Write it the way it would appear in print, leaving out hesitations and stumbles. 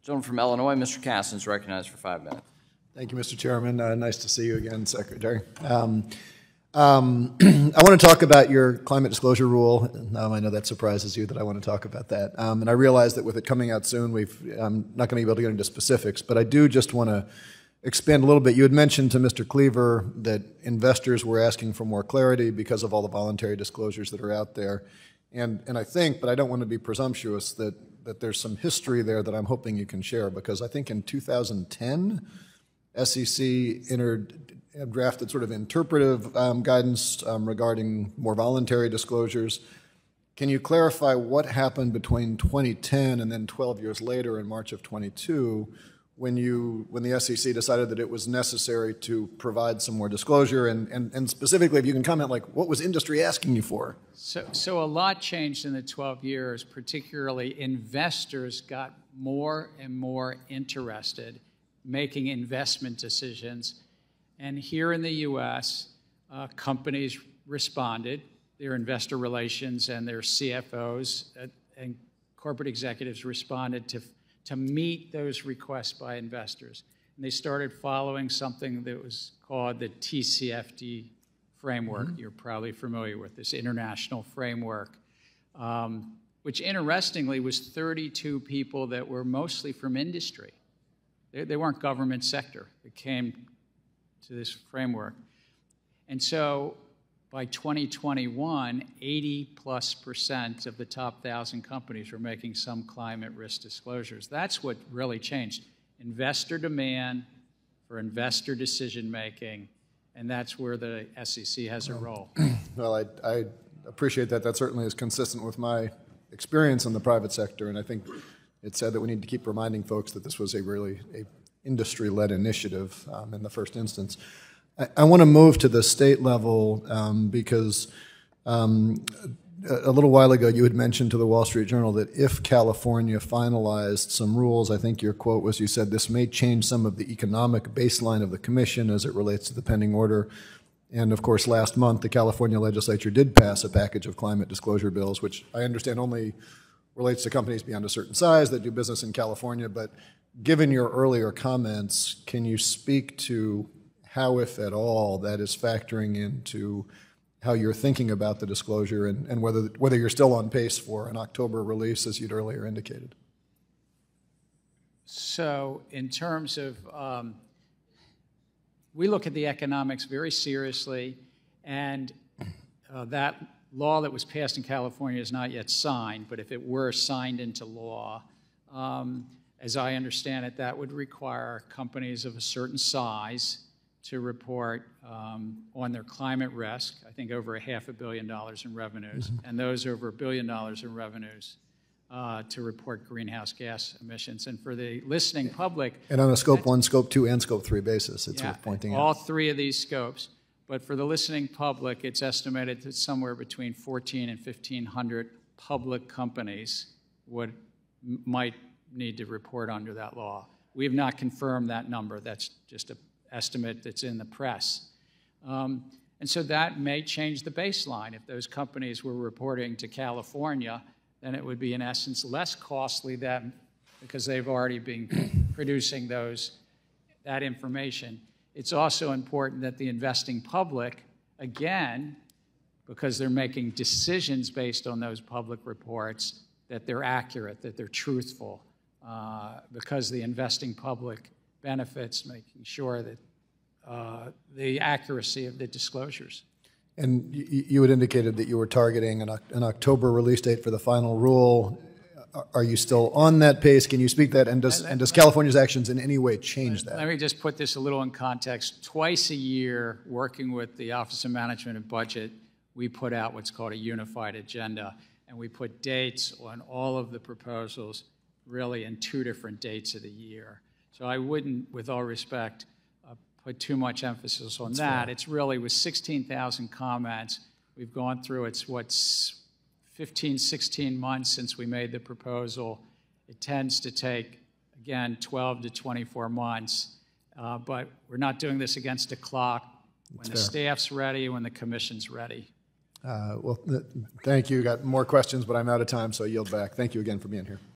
Gentleman from Illinois, Mr. Casten, is recognized for 5 minutes. Thank you, Mr. Chairman. Nice to see you again, Secretary. I want to talk about your climate disclosure rule. I know that surprises you that I want to talk about that. And I realize that with it coming out soon, I'm not going to be able to get into specifics, but I do just want to expand a little bit. You had mentioned to Mr. Cleaver that investors were asking for more clarity because of all the voluntary disclosures that are out there. And I think, but I don't want to be presumptuous, that there's some history there that I'm hoping you can share, because I think in 2010, SEC drafted sort of interpretive guidance regarding more voluntary disclosures. Can you clarify what happened between 2010 and then 12 years later in March of 22 when the SEC decided that it was necessary to provide some more disclosure, and specifically if you can comment, like, what was industry asking you for? So a lot changed in the 12 years. Particularly investors got more and more interested making investment decisions. And here in the U.S., companies responded. Their investor relations and their CFOs and corporate executives responded to meet those requests by investors. And they started following something that was called the TCFD framework. You're probably familiar with this international framework, which interestingly was 32 people that were mostly from industry. They weren't government sector. It came to this framework. And so by 2021, 80+% of the top 1,000 companies were making some climate risk disclosures. That's what really changed. Investor demand for investor decision making, and that's where the SEC has a role. Well, I appreciate that. That certainly is consistent with my experience in the private sector, and I think it's said that we need to keep reminding folks that this was a industry-led initiative in the first instance. I want to move to the state level because a little while ago you had mentioned to the Wall Street Journal that if California finalized some rules, I think your quote was, you said, this may change some of the economic baseline of the commission as it relates to the pending order. And of course, last month, the California legislature did pass a package of climate disclosure bills, which I understand only relates to companies beyond a certain size that do business in California. But given your earlier comments, can you speak to how, if at all, that is factoring into how you're thinking about the disclosure and whether you're still on pace for an October release, as you'd earlier indicated? So in terms of, we look at the economics very seriously, and that law that was passed in California is not yet signed, but if it were signed into law, as I understand it, that would require companies of a certain size to report on their climate risk, I think over $500 million in revenues, and those over $1 billion in revenues to report greenhouse gas emissions. And for the listening public— And on a Scope 1, Scope 2, and Scope 3 basis, it's worth pointing out. All three of these scopes. But for the listening public, it's estimated that somewhere between 1,400 and 1,500 public companies might need to report under that law. We have not confirmed that number. That's just an estimate that's in the press. And so that may change the baseline. If those companies were reporting to California, then it would be, in essence, less costly than, because they've already been producing that information. It's also important that the investing public, again, because they're making decisions based on those public reports, that they're accurate, that they're truthful, because the investing public benefits making sure that the accuracy of the disclosures. And you had indicated that you were targeting an October release date for the final rule. Are you still on that pace? Can you speak that? And does California's actions in any way change that? Let me just put this a little in context. Twice a year, working with the Office of Management and Budget, we put out what's called a unified agenda, and we put dates on all of the proposals really in 2 different dates of the year. So I wouldn't, with all respect, put too much emphasis on that. It's really, with 16,000 comments, we've gone through, what's 15, 16 months since we made the proposal. It tends to take, again, 12 to 24 months. But we're not doing this against a clock. When the staff's ready, when the commission's ready. Well, thank you. Got more questions, but I'm out of time, so I yield back. Thank you again for being here.